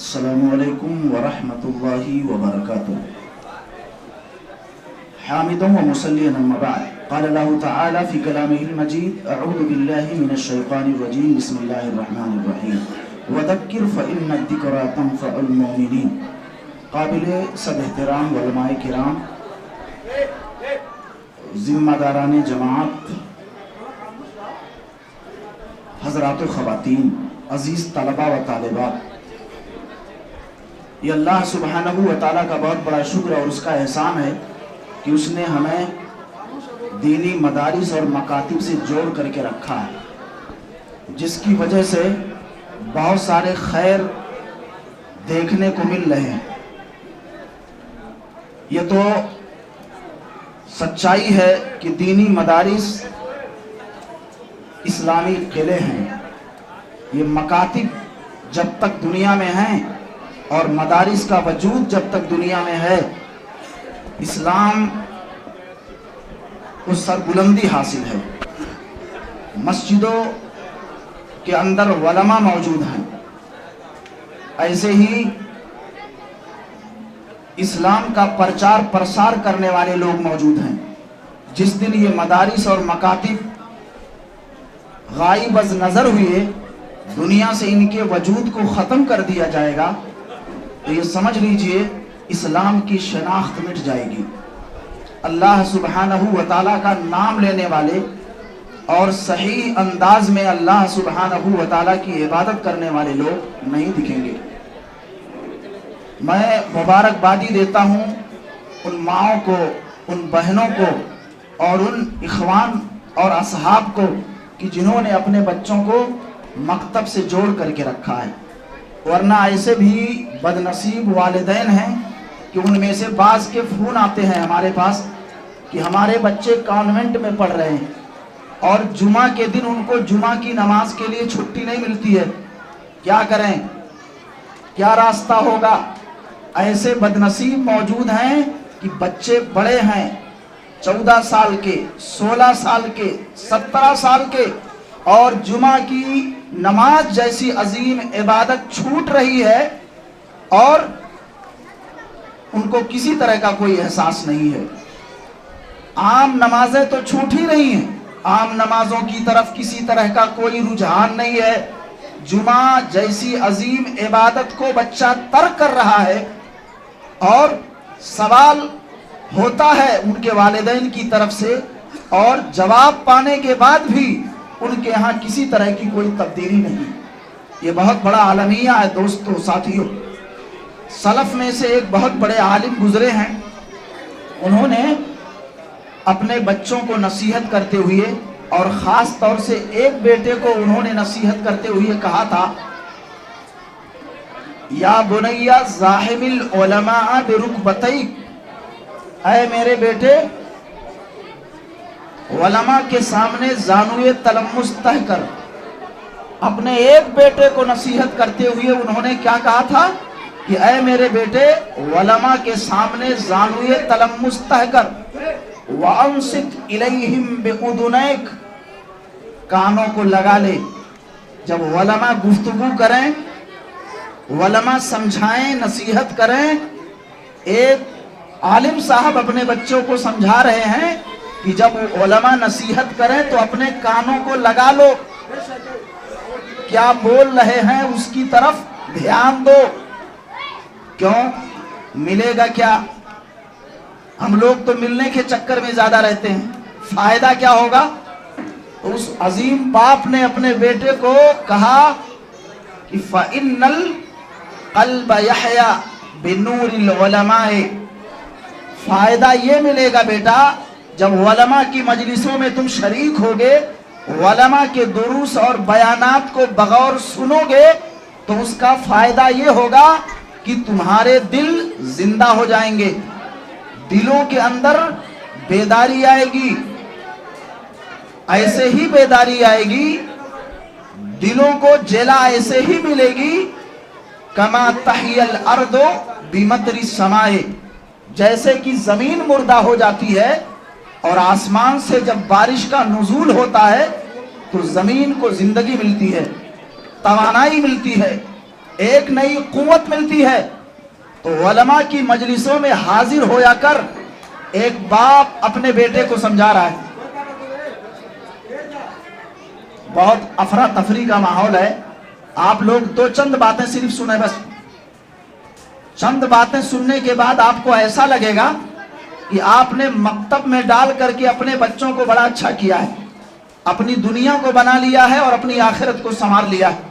السلام علیکم ورحمۃ اللہ وبرکاتہ. حامدا ومصليا اما بعد. قال الله تعالى في كلامه المجيد: اعوذ بالله من الشيطان الرجيم. بسم الله الرحمن الرحيم. وذكر فإن الذكرى تنفع المؤمنين. قابل سب احترام علماء کرام، ذمہ داران جماعت، حضرات و خواتین، عزیز طلباء و طالبات، یہ اللہ سبحانہ و تعالیٰ کا بہت بڑا شکر اور اس کا احسان ہے کہ اس نے ہمیں دینی مدارس اور مکاتب سے جوڑ کر کے رکھا ہے، جس کی وجہ سے بہت سارے خیر دیکھنے کو مل رہے ہیں. یہ تو سچائی ہے کہ دینی مدارس اسلامی قلعے ہیں. یہ مکاتب جب تک دنیا میں ہیں اور مدارس کا وجود جب تک دنیا میں ہے، اسلام کو سربلندی حاصل ہے. مسجدوں کے اندر علماء موجود ہیں، ایسے ہی اسلام کا پرچار پرسار کرنے والے لوگ موجود ہیں. جس دن یہ مدارس اور مکاتب غائب از نظر ہوئے، دنیا سے ان کے وجود کو ختم کر دیا جائے گا، تو یہ سمجھ لیجئے اسلام کی شناخت مٹ جائے گی. اللہ سبحانہ و تعالیٰ کا نام لینے والے اور صحیح انداز میں اللہ سبحانہ و تعالیٰ کی عبادت کرنے والے لوگ نہیں دکھیں گے. میں مبارکبادی دیتا ہوں ان ماؤں کو، ان بہنوں کو اور ان اخوان اور اصحاب کو کہ جنہوں نے اپنے بچوں کو مکتب سے جوڑ کر کے رکھا ہے. ورنہ ایسے بھی بد نصیب والدین ہیں کہ ان میں سے بعض کے فون آتے ہیں ہمارے پاس کہ ہمارے بچے کانوینٹ میں پڑھ رہے ہیں اور جمعہ کے دن ان کو جمعہ کی نماز کے لیے چھٹی نہیں ملتی ہے. کیا کریں؟ کیا راستہ ہوگا؟ ایسے بد نصیب موجود ہیں کہ بچے بڑے ہیں، 14 سال کے، 16 سال کے، 17 سال کے، اور جمعہ کی نماز جیسی عظیم عبادت چھوٹ رہی ہے اور ان کو کسی طرح کا کوئی احساس نہیں ہے. عام نمازیں تو چھوٹ ہی رہی ہیں، عام نمازوں کی طرف کسی طرح کا کوئی رجحان نہیں ہے. جمعہ جیسی عظیم عبادت کو بچہ ترک کر رہا ہے اور سوال ہوتا ہے ان کے والدین کی طرف سے، اور جواب پانے کے بعد بھی ان کے ہاں کسی طرح کی کوئی تبدیلی نہیں. یہ بہت بڑا عالمیہ ہے دوستو، ساتھیوں. سلف میں سے ایک بہت بڑے عالم گزرے ہیں، انہوں نے اپنے بچوں کو نصیحت کرتے ہوئے اور خاص طور سے ایک بیٹے کو انہوں نے نصیحت کرتے ہوئے کہا تھا: یا بنیا زاحم العلماء برکبتیک، اے میرے بیٹے علماء کے سامنے زانوئے تلمس تہ کر. اپنے ایک بیٹے کو نصیحت کرتے ہوئے انہوں نے کیا کہا تھا کہ اے میرے بیٹے علماء کے سامنے زانوئے تلمس تہ کر. وَأَنصِتْ إِلَيْهِمْ بِأُذُنَيْكَ، کانوں کو لگا لے. جب علماء گفتگو کریں، علماء سمجھائیں، نصیحت کریں، ایک عالم صاحب اپنے بچوں کو سمجھا رہے ہیں کہ جب علماء نصیحت کریں تو اپنے کانوں کو لگا لو، کیا بول رہے ہیں اس کی طرف دھیان دو. کیوں؟ ملے گا کیا؟ ہم لوگ تو ملنے کے چکر میں زیادہ رہتے ہیں، فائدہ کیا ہوگا؟ اس عظیم باپ نے اپنے بیٹے کو کہا کہ فَإِنَّ الْقَلْبَ يَحْيَا بِنُورِ الْعُلَمَاءِ، فائدہ یہ ملے گا بیٹا جب علماء کی مجلسوں میں تم شریک ہوگے، علماء کے دروس اور بیانات کو بغور سنو گے، تو اس کا فائدہ یہ ہوگا کہ تمہارے دل زندہ ہو جائیں گے، دلوں کے اندر بیداری آئے گی. ایسے ہی بیداری آئے گی، دلوں کو جلا ایسے ہی ملے گی کما تحی الارض بمطر السماء، جیسے کہ زمین مردہ ہو جاتی ہے اور آسمان سے جب بارش کا نزول ہوتا ہے تو زمین کو زندگی ملتی ہے، توانائی ملتی ہے. ایک نئی قوت ملتی ہے۔ تو علماء کی مجلسوں میں حاضر ہویا کر ایک باپ اپنے بیٹے کو سمجھا رہا ہے، بہت افراتفری کا ماحول ہے، آپ لوگ تو چند باتیں صرف سنیں، بس چند باتیں سننے کے بعد آپ کو ایسا لگے گا کہ آپ نے مکتب میں ڈال کر کے اپنے بچوں کو بڑا اچھا کیا ہے، اپنی دنیا کو بنا لیا ہے اور اپنی آخرت کو سنوار لیا ہے۔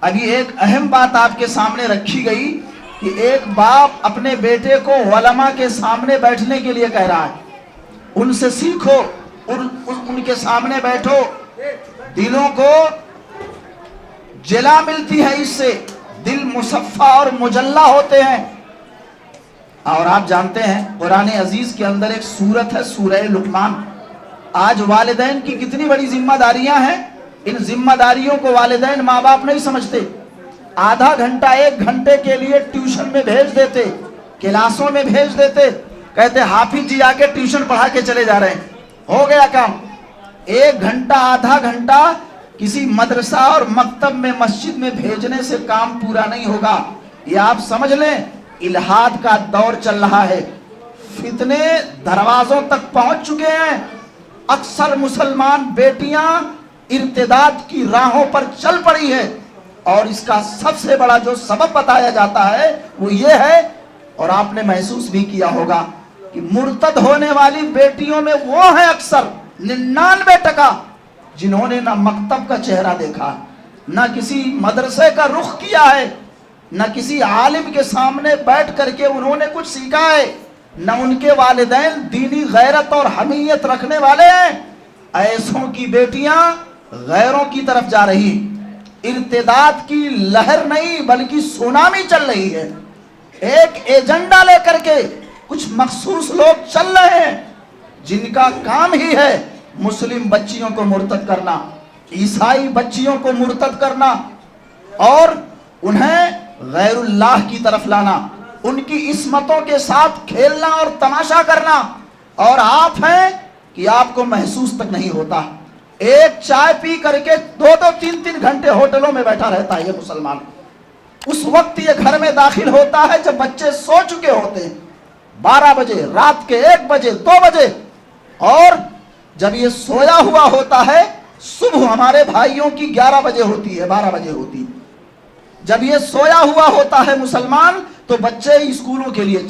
ابھی ایک اہم بات آپ کے سامنے رکھی گئی کہ ایک باپ اپنے بیٹے کو علماء کے سامنے بیٹھنے کے لیے کہہ رہا ہے، ان سے سیکھو، ان کے سامنے بیٹھو، دلوں کو جلا ملتی ہے، اس سے دل مصفا اور مجلہ ہوتے ہیں۔ اور آپ جانتے ہیں قرآن عزیز کے اندر ایک سورت ہے سورہ لقمان۔ آج والدین کی کتنی بڑی ذمہ داریاں ہیں، ان ذمہ داریوں کو والدین ماں باپ نہیں سمجھتے۔ آدھا گھنٹہ 1 گھنٹے کے لیے ٹیوشن میں بھیج دیتے، کلاسوں میں بھیج دیتے، کہتے حافظ جی آ کے ٹیوشن پڑھا کے چلے جا رہے ہیں، ہو گیا کام۔ 1 گھنٹہ آدھا گھنٹہ کسی مدرسہ اور مکتب میں مسجد میں بھیجنے سے کام پورا نہیں ہوگا۔ یہ آپ سمجھ لیں الہاد کا دور چل رہا ہے، فتنے دروازوں تک پہنچ چکے ہیں، اکثر مسلمان بیٹیاں ارتداد کی راہوں پر چل پڑی ہے، اور اس کا سب سے بڑا جو سبب بتایا جاتا ہے وہ یہ ہے، اور آپ نے محسوس بھی کیا ہوگا کہ مرتد ہونے والی بیٹیوں میں وہ ہیں اکثر 99% جنہوں نے نہ مکتب کا چہرہ دیکھا، نہ کسی مدرسے کا رخ کیا ہے، نہ کسی عالم کے سامنے بیٹھ کر کے انہوں نے کچھ سیکھا ہے، نہ ان کے والدین دینی غیرت اور حمیت رکھنے والے ہیں۔ ایسوں کی بیٹیاں غیروں کی طرف جا رہی، ارتداد کی لہر نہیں بلکہ سونامی چل رہی ہے۔ ایک ایجنڈا لے کر کے کچھ مخصوص لوگ چل رہے ہیں جن کا کام ہی ہے مسلم بچیوں کو مرتد کرنا، عیسائی بچیوں کو مرتد کرنا، اور انہیں غیر اللہ کی طرف لانا، ان کی عصمتوں کے ساتھ کھیلنا اور تماشا کرنا، اور آپ ہیں کہ آپ کو محسوس تک نہیں ہوتا۔ ایک چائے پی کر کے 2-2 3-3 گھنٹے ہوٹلوں میں بیٹھا رہتا ہے یہ مسلمان، اس وقت یہ گھر میں داخل ہوتا ہے جب بچے سو چکے ہوتے ہیں، 12 بجے، رات کے 1 بجے 2 بجے، اور جب یہ سویا ہوا ہوتا ہے صبح ہمارے بھائیوں کی 11 بجے ہوتی ہے، 12 بجے ہوتی ہے، جب یہ سویا ہوا ہوتا ہے مسلمان تو بچے اسکولوں کے لیے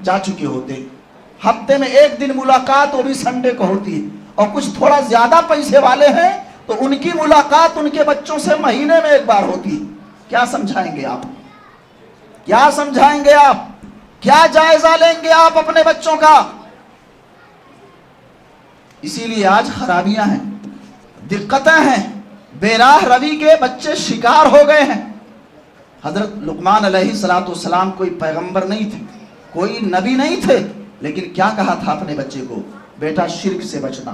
جا چکے ہوتے، ہفتے میں 1 دن ملاقات وہ بھی سنڈے کو ہوتی ہے، اور کچھ تھوڑا زیادہ پیسے والے ہیں تو ان کی ملاقات ان کے بچوں سے مہینے میں 1 بار ہوتی ہے۔ کیا سمجھائیں گے آپ؟ کیا سمجھائیں گے آپ؟ کیا جائزہ لیں گے آپ اپنے بچوں کا؟ اسی لیے آج خرابیاں ہیں، دقتیں ہیں، بے راہ روی کے بچے شکار ہو گئے ہیں۔ حضرت لقمان علیہ السلام کوئی پیغمبر نہیں تھے، کوئی نبی نہیں تھے، لیکن کیا کہا تھا اپنے بچے کو؟ بیٹا شرک سے بچنا،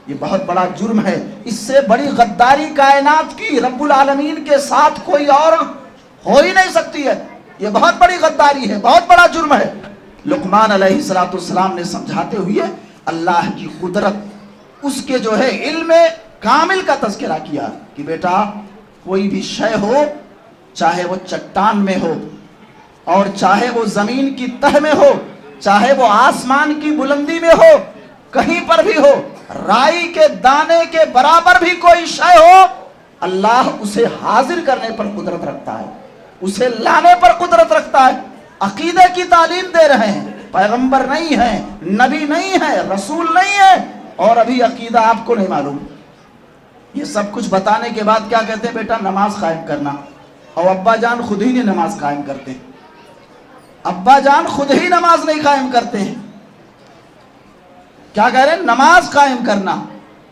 یہ بہت بڑا جرم ہے، اس سے بڑی غداری کائنات کی رب العالمین کے ساتھ کوئی اور ہو ہی نہیں سکتی ہے، یہ بہت بڑی غداری ہے، بہت بڑا جرم ہے۔ لقمان علیہ السلام نے سمجھاتے ہوئے اللہ کی قدرت، اس کے جو ہے علم کامل کا تذکرہ کیا کہ بیٹا کوئی بھی شے ہو، چاہے وہ چٹان میں ہو، اور چاہے وہ زمین کی تہ میں ہو، چاہے وہ آسمان کی بلندی میں ہو، کہیں پر بھی ہو، رائی کے دانے کے برابر بھی کوئی شے ہو، اللہ اسے حاضر کرنے پر قدرت رکھتا ہے، اسے لانے پر قدرت رکھتا ہے۔ عقیدے کی تعلیم دے رہے ہیں، پیغمبر نہیں ہیں، نبی نہیں ہیں، رسول نہیں ہیں، اور ابھی عقیدہ آپ کو نہیں معلوم۔ یہ سب کچھ بتانے کے بعد کیا کہتے ہیں؟ بیٹا نماز قائم کرنا، اور ابا جان خود ہی نہیں نماز قائم کرتے، ابا جان خود ہی نماز نہیں قائم کرتے ہیں۔ کیا کہہ رہے ہیں؟ نماز قائم کرنا۔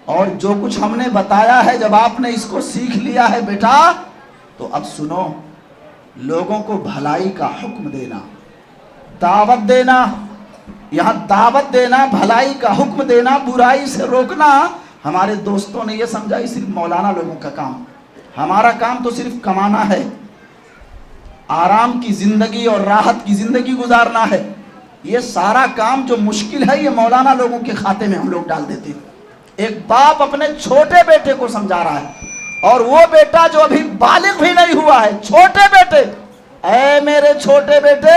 اور جو کچھ ہم نے بتایا ہے جب آپ نے اس کو سیکھ لیا ہے بیٹا، تو اب سنو، لوگوں کو بھلائی کا حکم دینا، دعوت دینا، یہاں دعوت دینا، بھلائی کا حکم دینا، برائی سے روکنا، ہمارے دوستوں نے یہ سمجھا یہ صرف مولانا لوگوں کا کام، ہمارا کام تو صرف کمانا ہے، آرام کی زندگی اور راحت کی زندگی گزارنا ہے، یہ سارا کام جو مشکل ہے یہ مولانا لوگوں کے کھاتے میں ہم لوگ ڈال دیتے ہیں۔ ایک باپ اپنے چھوٹے بیٹے کو سمجھا رہا ہے، اور وہ بیٹا جو ابھی بالغ بھی نہیں ہوا ہے، چھوٹے بیٹے، اے میرے چھوٹے بیٹے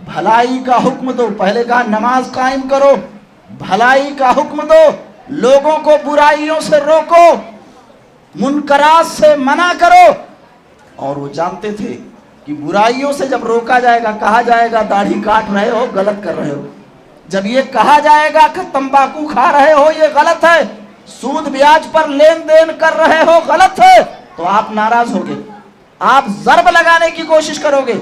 بھلائی کا حکم دو. پہلے کہا نماز قائم کرو، بھلائی کا حکم دو، لوگوں کو برائیوں سے روکو، منکرات سے منع کرو. اور وہ جانتے تھے کہ برائیوں سے جب روکا جائے گا، کہا جائے گا داڑھی کاٹ رہے ہو غلط کر رہے ہو، جب یہ کہا جائے گا کہ تمباکو کھا رہے ہو یہ غلط ہے، سود بیاج پر لین دین کر رہے ہو غلط ہے، تو آپ ناراض ہوگے، آپ ضرب لگانے کی کوشش کرو گے،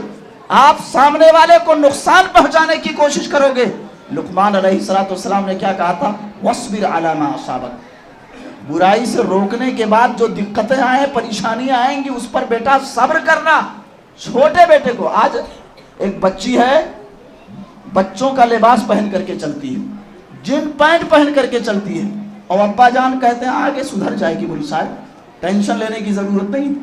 آپ سامنے والے کو نقصان پہنچانے کی کوشش کرو گے. لقمان علیہ السلام نے کیا کہا تھا؟ وَاصْبِرْ عَلَىٰ مَا أَصَابَكَ. برائی سے روکنے کے بعد جو دقتیں آئیں، پریشانیاں آئیں گی، اس پر بیٹا صبر کرنا. چھوٹے بیٹے کو، آج ایک بچی ہے بچوں کا لباس پہن کر کے چلتی ہے، جن پینٹ پہن کر کے چلتی ہے، اور ابا جان کہتے ہیں آگے سدھر جائے گی بڑی صاحب، ٹینشن لینے کی ضرورت نہیں.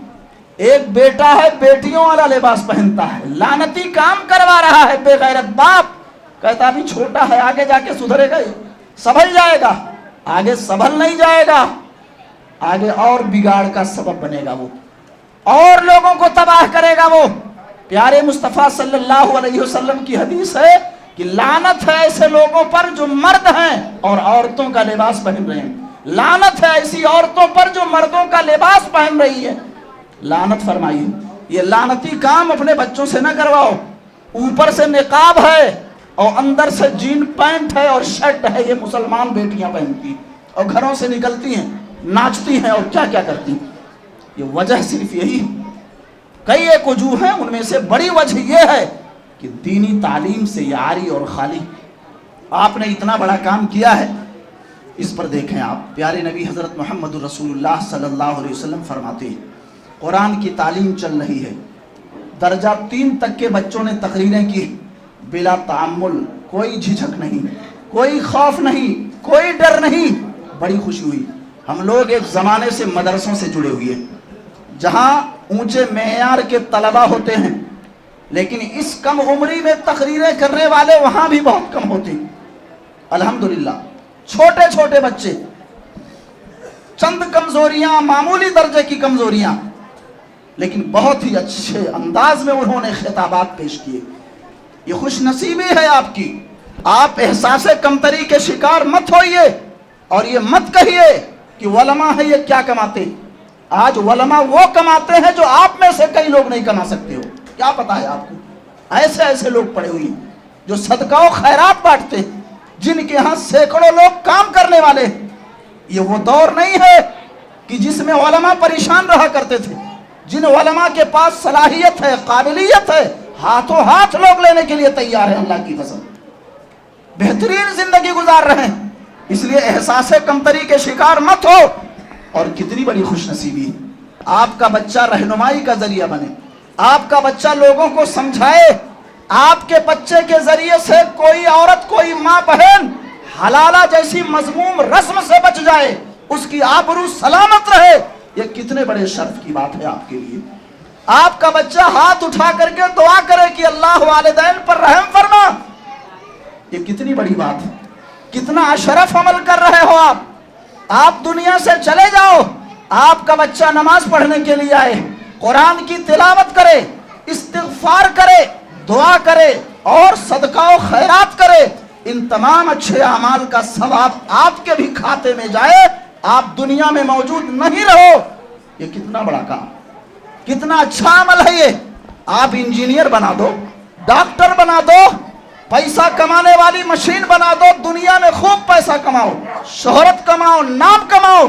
ایک بیٹا ہے بیٹیوں والا لباس پہنتا ہے، لعنتی کام کروا رہا ہے، بے غیرت باپ کہتا ابھی چھوٹا ہے آگے جا کے سدھرے گا، سنبھل جائے گا. آگے سنبھل نہیں جائے گا، آگے اور بگاڑ کا سبب بنے گا، وہ اور لوگوں کو تباہ کرے گا. وہ پیارے مصطفیٰ صلی اللہ علیہ وسلم کی حدیث ہے کہ لعنت ہے ایسے لوگوں پر جو مرد ہیں اور عورتوں کا لباس پہن رہے ہیں، لعنت ہے ایسی عورتوں پر جو مردوں کا لباس پہن رہی ہے. لعنت فرمائیے، یہ لعنتی کام اپنے بچوں سے نہ کرواؤ. اوپر سے نقاب ہے اور اندر سے جین پینٹ ہے اور شرٹ ہے، یہ مسلمان بیٹیاں پہنتی اور گھروں سے نکلتی ہیں، ناچتی ہیں اور کیا کیا کرتی ہیں. یہ وجہ صرف یہی ہے. کئی ایک وجوہ ہیں، ان میں سے بڑی وجہ یہ ہے کہ دینی تعلیم سے یہ عاری اور خالی. آپ نے اتنا بڑا کام کیا ہے، اس پر دیکھیں آپ. پیارے نبی حضرت محمد رسول اللہ صلی اللہ علیہ وسلم فرماتے ہیں قرآن کی تعلیم چل رہی ہے، درجہ 3 تک کے بچوں نے تقریریں کی بلا تعمل، کوئی جھجھک نہیں، کوئی خوف نہیں، کوئی ڈر نہیں. بڑی خوشی ہوئی. ہم لوگ ایک زمانے سے مدرسوں سے جڑے ہوئے ہیں جہاں اونچے معیار کے طلبہ ہوتے ہیں، لیکن اس کم عمری میں تقریریں کرنے والے وہاں بھی بہت کم ہوتے ہیں. الحمدللہ چھوٹے چھوٹے بچے، چند کمزوریاں، معمولی درجے کی کمزوریاں، لیکن بہت ہی اچھے انداز میں انہوں نے خطابات پیش کیے. یہ خوش نصیبی ہے آپ کی. آپ احساس کمتری کے شکار مت ہوئیے اور یہ مت کہیے کہ علماء ہیں یہ کیا کماتے. آج علماء وہ کماتے ہیں جو آپ میں سے کئی لوگ نہیں کما سکتے ہو. کیا پتا ہے آپ کو؟ ایسے ایسے لوگ پڑے ہوئے ہیں جو صدقہ و خیرات بانٹتے ہیں، جن کے ہاں سینکڑوں لوگ کام کرنے والے ہیں. یہ وہ دور نہیں ہے کہ جس میں علماء پریشان رہا کرتے تھے. جن علماء کے پاس صلاحیت ہے، قابلیت ہے، ہاتھوں ہاتھ لوگ لینے کے لیے تیار ہیں. اللہ کی قسم بہترین زندگی گزار رہے ہیں. اس لیے احساس کمتری کے شکار مت ہو. اور کتنی بڑی خوش نصیبی ہے آپ کا بچہ رہنمائی کا ذریعہ بنے، آپ کا بچہ لوگوں کو سمجھائے، آپ کے بچے کے ذریعے سے کوئی عورت، کوئی ماں بہن حلالہ جیسی مذموم رسم سے بچ جائے، اس کی آبرو سلامت رہے. یہ کتنے بڑے شرف کی بات ہے آپ کے لیے. آپ کا بچہ ہاتھ اٹھا کر کے دعا کرے کہ اللہ والدین پر رحم فرما. یہ کتنی بڑی بات ہے. کتنا اشرف عمل کر رہے ہو آپ. آپ دنیا سے چلے جاؤ، آپ کا بچہ نماز پڑھنے کے لیے آئے، قرآن کی تلاوت کرے، استغفار کرے، دعا کرے اور صدقہ و خیرات کرے. ان تمام اچھے اعمال کا ثواب آپ کے بھی کھاتے میں جائے، آپ دنیا میں موجود نہیں رہو. یہ کتنا بڑا کام، کتنا اچھا عمل ہے یہ. آپ انجینئر بنا دو، ڈاکٹر بنا دو، پیسہ کمانے والی مشین بنا دو، دنیا میں خوب پیسہ کماؤ، شہرت کماؤ، نام کماؤ،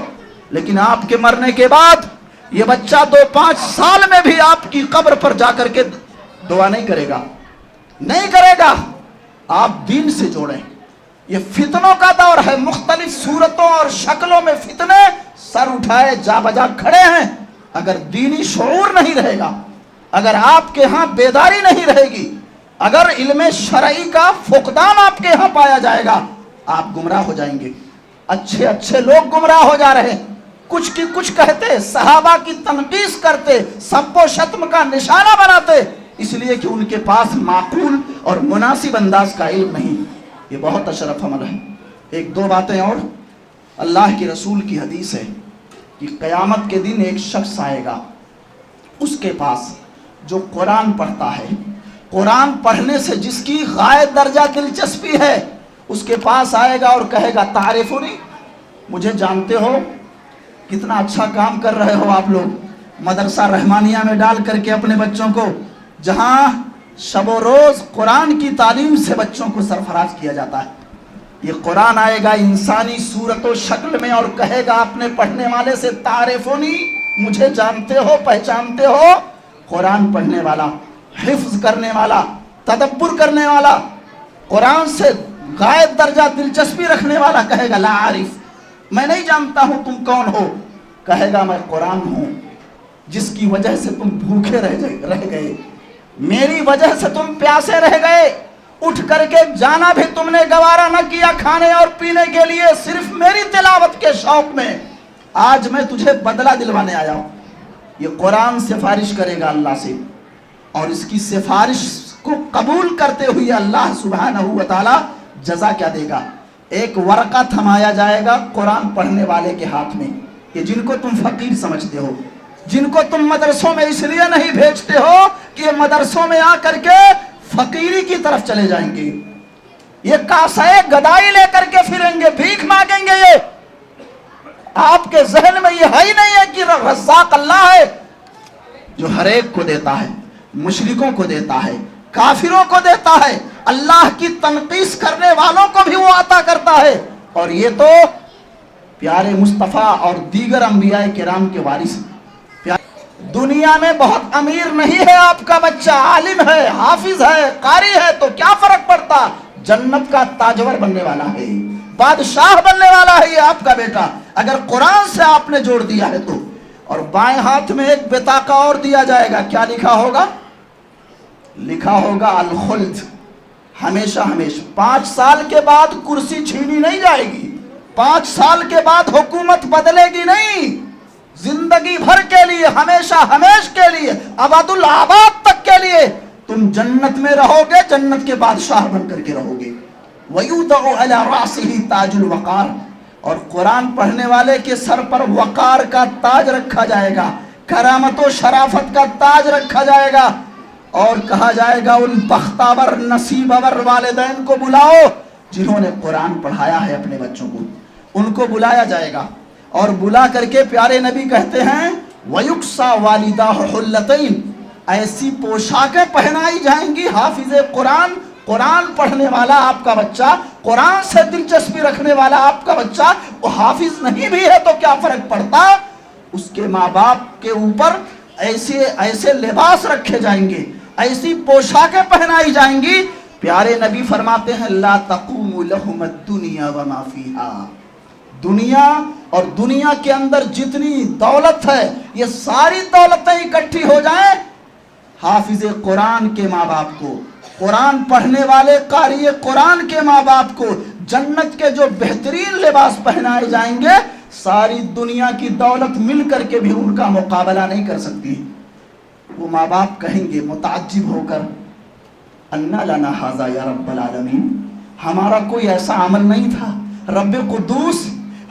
لیکن آپ کے مرنے کے بعد یہ بچہ 2-5 سال میں بھی آپ کی قبر پر جا کر کے دعا نہیں کرے گا، نہیں کرے گا. آپ دین سے جوڑیں. یہ فتنوں کا دور ہے، مختلف صورتوں اور شکلوں میں فتنے سر اٹھائے جا بجا کھڑے ہیں. اگر دینی شعور نہیں رہے گا، اگر آپ کے ہاں بیداری نہیں رہے گی، اگر علم شرعی کا فقدان آپ کے ہاں پایا جائے گا، آپ گمراہ ہو جائیں گے. اچھے اچھے لوگ گمراہ ہو جا رہے ہیں، کچھ کی کچھ کہتے، صحابہ کی تنقیص کرتے، سب و شتم کا نشانہ بناتے، اس لیے کہ ان کے پاس معقول اور مناسب انداز کا علم نہیں. یہ بہت اشرف عمل ہے. 1-2 باتیں اور. اللہ کے رسول کی حدیث ہے کہ قیامت کے دن ایک شخص آئے گا, اس کے پاس جو قرآن پڑھتا ہے, قرآن پڑھنے سے جس کی غائب درجہ دلچسپی ہے, اس کے پاس آئے گا اور کہے گا تعریفونی, مجھے جانتے ہو, کتنا اچھا کام کر رہے ہو آپ لوگ, مدرسہ رحمانیہ میں ڈال کر کے اپنے بچوں کو, جہاں شب و روز قرآن کی تعلیم سے بچوں کو سرفراز کیا جاتا ہے. یہ قرآن آئے گا انسانی صورت و شکل میں اور کہے گا اپنے پڑھنے والے سے تعریفونی, مجھے جانتے ہو, پہچانتے ہو. قرآن پڑھنے والا, حفظ کرنے والا, تدبر کرنے والا, قرآن سے غائب درجہ دلچسپی رکھنے والا کہے گا لا عارف, میں نہیں جانتا ہوں تم کون ہو. کہے گا میں قرآن ہوں, جس کی وجہ سے تم بھوکے رہ گئے, میری وجہ سے تم پیاسے رہ گئے, اٹھ کر کے جانا بھی تم نے گوارا نہ کیا کھانے اور پینے کے لیے, صرف میری تلاوت کے شوق میں آج میں تجھے بدلہ دلوانے آیا ہوں. یہ قرآن سفارش کرے گا اللہ سے, اور اس کی سفارش کو قبول کرتے ہوئے اللہ سبحانہ و تعالی جزا کیا دے گا؟ ایک ورقہ تھمایا جائے گا قرآن پڑھنے والے کے ہاتھ میں, کہ جن کو تم فقیر سمجھتے ہو, جن کو تم مدرسوں میں اس لیے نہیں بھیجتے ہو کہ یہ مدرسوں میں آ کر کے فقیری کی طرف چلے جائیں گے, یہ کاسے گدائی لے کر کے پھریں گے, بھیک مانگیں گے. یہ آپ کے ذہن میں یہ ہے ہی نہیں ہے کہ رزاق اللہ ہے جو ہر ایک کو دیتا ہے, مشرکوں کو دیتا ہے, کافروں کو دیتا ہے, اللہ کی تنقیس کرنے والوں کو بھی وہ عطا کرتا ہے. اور یہ تو پیارے مصطفیٰ اور دیگر انبیاء کرام کے وارث. دنیا میں بہت امیر نہیں ہے آپ کا بچہ, عالم ہے, حافظ ہے, قاری ہے, تو کیا فرق پڑتا, جنت کا تاجور بننے والا ہے, بادشاہ بننے والا ہے یہ آپ کا بیٹا, اگر قرآن سے آپ نے جوڑ دیا ہے تو. اور بائیں ہاتھ میں ایک بطاقہ اور دیا جائے گا, کیا لکھا ہوگا؟ لکھا ہوگا الخلد, ہمیشہ ہمیشہ. 5 سال کے بعد کرسی چھینی نہیں جائے گی, 5 سال کے بعد حکومت بدلے گی نہیں, زندگی بھر کے لیے, ہمیشہ ہمیش کے لیے, ابد الآباد تک کے لیے تم جنت میں رہو گے, جنت کے بادشاہ بن کر کے رہو گے. وَيُوضَعُ عَلَى رَأْسِهِ تَاجُ الْوَقَارِ, اور قرآن پڑھنے والے کے سر پر وقار کا تاج رکھا جائے گا, کرامت و شرافت کا تاج رکھا جائے گا, اور کہا جائے گا ان بختاور نصیبور والدین کو بلاؤ جنہوں نے قرآن پڑھایا ہے اپنے بچوں کو. ان کو بلایا جائے گا, اور بلا کر کے پیارے نبی کہتے ہیں وَيُكْسَى وَالِدَاهُ حُلَّتَيْن, ایسی پوشاکیں پہنائی جائیں گی. حافظ قرآن, قرآن پڑھنے والا آپ کا بچہ, قرآن سے دلچسپی رکھنے والا آپ کا بچہ, وہ حافظ نہیں بھی ہے تو کیا فرق پڑتا, اس کے ماں باپ کے اوپر ایسے لباس رکھے جائیں گے, ایسی پوشاکیں پہنائی جائیں گی. پیارے نبی فرماتے ہیں لا تقوم لهم الدنيا وما فيها, دنیا اور دنیا کے اندر جتنی دولت ہے یہ ساری دولتیں اکٹھی ہو جائیں, حافظ قرآن کے ماں باپ کو, قرآن پڑھنے والے قاری قرآن کے ماں باپ کو جنت کے جو بہترین لباس پہنائے جائیں گے, ساری دنیا کی دولت مل کر کے بھی ان کا مقابلہ نہیں کر سکتی. وہ ماں باپ کہیں گے متعجب ہو کر انا لنا ھذا یا رب العالمین, ہمارا کوئی ایسا عمل نہیں تھا رب قدوس,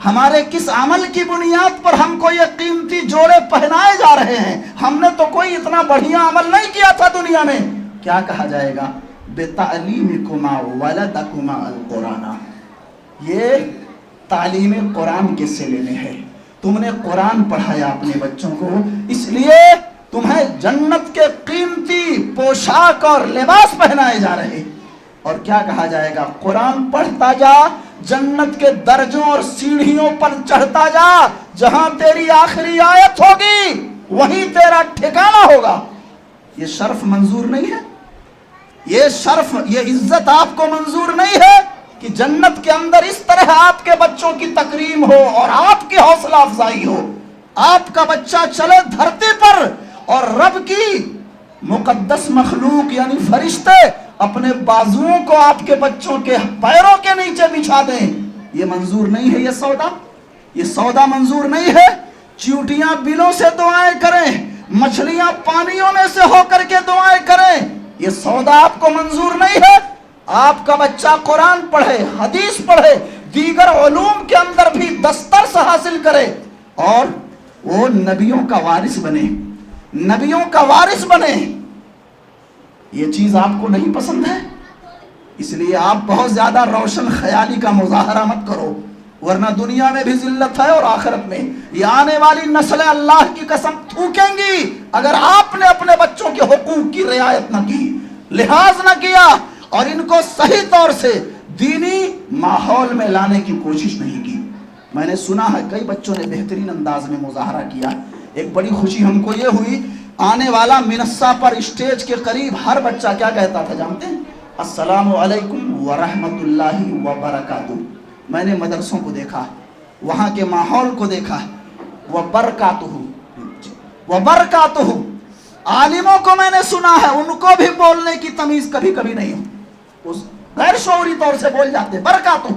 ہمارے کس عمل کی بنیاد پر ہم کو یہ قیمتی جوڑے پہنائے جا رہے ہیں, ہم نے تو کوئی اتنا بڑھیا عمل نہیں کیا تھا دنیا میں. کیا کہا جائے گا؟ بِتَعْلِيمِكُمَا وَلَدَكُمَا الْقُرْآنَ, یہ تعلیم قرآن کس سے لینے ہے, تم نے قرآن پڑھایا اپنے بچوں کو, اس لیے تمہیں جنت کے قیمتی پوشاک اور لباس پہنائے جا رہے. اور کیا کہا جائے گا؟ قرآن پڑھتا جا, جنت کے درجوں اور سیڑھیوں پر چڑھتا جا, جہاں تیری آخری آیت ہوگی وہیں تیرا ٹھکانہ ہوگا. یہ شرف منظور نہیں ہے, یہ شرف, یہ عزت آپ کو منظور نہیں ہے کہ جنت کے اندر اس طرح آپ کے بچوں کی تکریم ہو اور آپ کی حوصلہ افزائی ہو. آپ کا بچہ چلے دھرتی پر اور رب کی مقدس مخلوق یعنی فرشتے اپنے بازوؤں کو آپ کے بچوں کے پیروں کے نیچے بچھا دیں, یہ منظور نہیں ہے. یہ سودا منظور نہیں ہے. چیوٹیاں بلوں سے دعائیں کریں, مچھلیاں پانیوں میں سے ہو کر کے دعائیں کریں, یہ سودا آپ کو منظور نہیں ہے. آپ کا بچہ قرآن پڑھے, حدیث پڑھے, دیگر علوم کے اندر بھی دسترس حاصل کرے, اور وہ نبیوں کا وارث بنے، نبیوں کا وارث بنے۔ یہ چیز آپ کو نہیں پسند ہے، اس لیے آپ بہت زیادہ روشن خیالی کا مظاہرہ مت کرو، ورنہ دنیا میں بھی ذلت ہے اور آخرت میں یہ آنے والی نسلیں اللہ کی قسم تھوکیں گی اگر آپ نے اپنے بچوں کے حقوق کی رعایت نہ کی، لحاظ نہ کیا اور ان کو صحیح طور سے دینی ماحول میں لانے کی کوشش نہیں کی۔ میں نے سنا ہے کئی بچوں نے بہترین انداز میں مظاہرہ کیا۔ ایک بڑی خوشی ہم کو یہ ہوئی، آنے والا منصہ پر اسٹیج کے قریب ہر بچہ کیا کہتا تھا جانتے ہیں؟ السلام علیکم ورحمۃ اللہ وبرکاتہ۔ میں نے مدرسوں کو دیکھا، وہاں کے ماحول کو دیکھا، وبرکاتہ۔ عالموں کو میں نے سنا ہے ان کو بھی بولنے کی تمیز کبھی کبھی نہیں ہو، اس غیر شعوری طور سے بول جاتے برکاتہ۔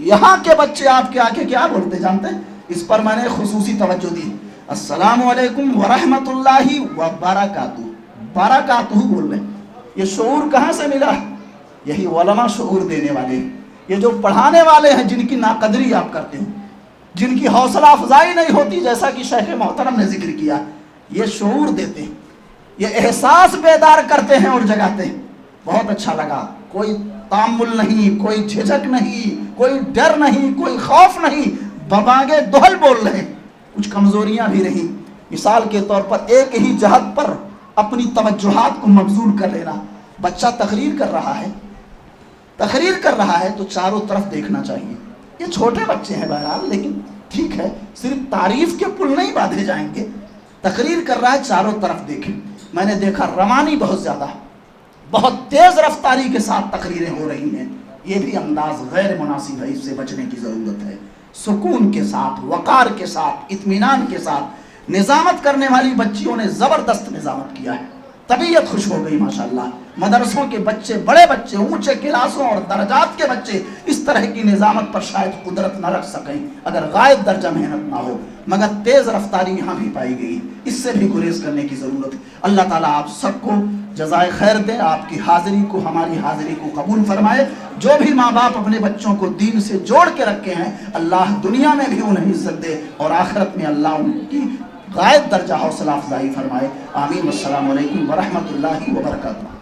یہاں کے بچے آپ کے آگے کیا بولتے جانتے ہیں؟ اس پر میں نے خصوصی توجہ دی، السلام علیکم ورحمۃ اللہ وبرکاتہ، برکاتہ بول رہے۔ یہ شعور کہاں سے ملا؟ یہی علماء شعور دینے والے، یہ جو پڑھانے والے ہیں جن کی ناقدری آپ کرتے ہیں، جن کی حوصلہ افزائی نہیں ہوتی جیسا کہ شیخ محترم نے ذکر کیا، یہ شعور دیتے ہیں، یہ احساس بیدار کرتے ہیں اور جگاتے ہیں۔ بہت اچھا لگا، کوئی تامل نہیں، کوئی جھجک نہیں، کوئی ڈر نہیں، کوئی خوف نہیں، بباگے دہل بول رہے ہیں۔ کچھ کمزوریاں بھی رہیں، مثال کے طور پر ایک ہی جہت پر اپنی توجہات کو مبذول کر لینا۔ بچہ تقریر کر رہا ہے تو چاروں طرف دیکھنا چاہیے۔ یہ چھوٹے بچے ہیں بہرحال، لیکن ٹھیک ہے، صرف تعریف کے پل نہیں باندھے جائیں گے۔ تقریر کر رہا ہے، چاروں طرف دیکھیں۔ میں نے دیکھا روانی بہت زیادہ، بہت تیز رفتاری کے ساتھ تقریریں ہو رہی ہیں، یہ بھی انداز غیر مناسب ہے، اس سے بچنے کی ضرورت ہے۔ سکون کے ساتھ، وقار کے ساتھ، اطمینان کے ساتھ نظامت کرنے والی بچیوں نے زبردست نظامت کیا ہے، طبیعت خوش ہو گئی ماشاءاللہ۔ مدرسوں کے بچے، بڑے بچے، اونچے کلاسوں اور درجات کے بچے اس طرح کی نظامت پر شاید قدرت نہ رکھ سکیں اگر غائب درجہ محنت نہ ہو، مگر تیز رفتاری یہاں بھی پائی گئی، اس سے بھی گریز کرنے کی ضرورت ہے۔ اللہ تعالیٰ آپ سب کو جزائے خیر دے، آپ کی حاضری کو، ہماری حاضری کو قبول فرمائے۔ جو بھی ماں باپ اپنے بچوں کو دین سے جوڑ کے رکھے ہیں، اللہ دنیا میں بھی انہیں عزت دے اور آخرت میں اللہ ان کی غائب درجہ حوصلہ افزائی فرمائے۔ آمین۔ والسلام علیکم ورحمۃ اللہ وبرکاتہ۔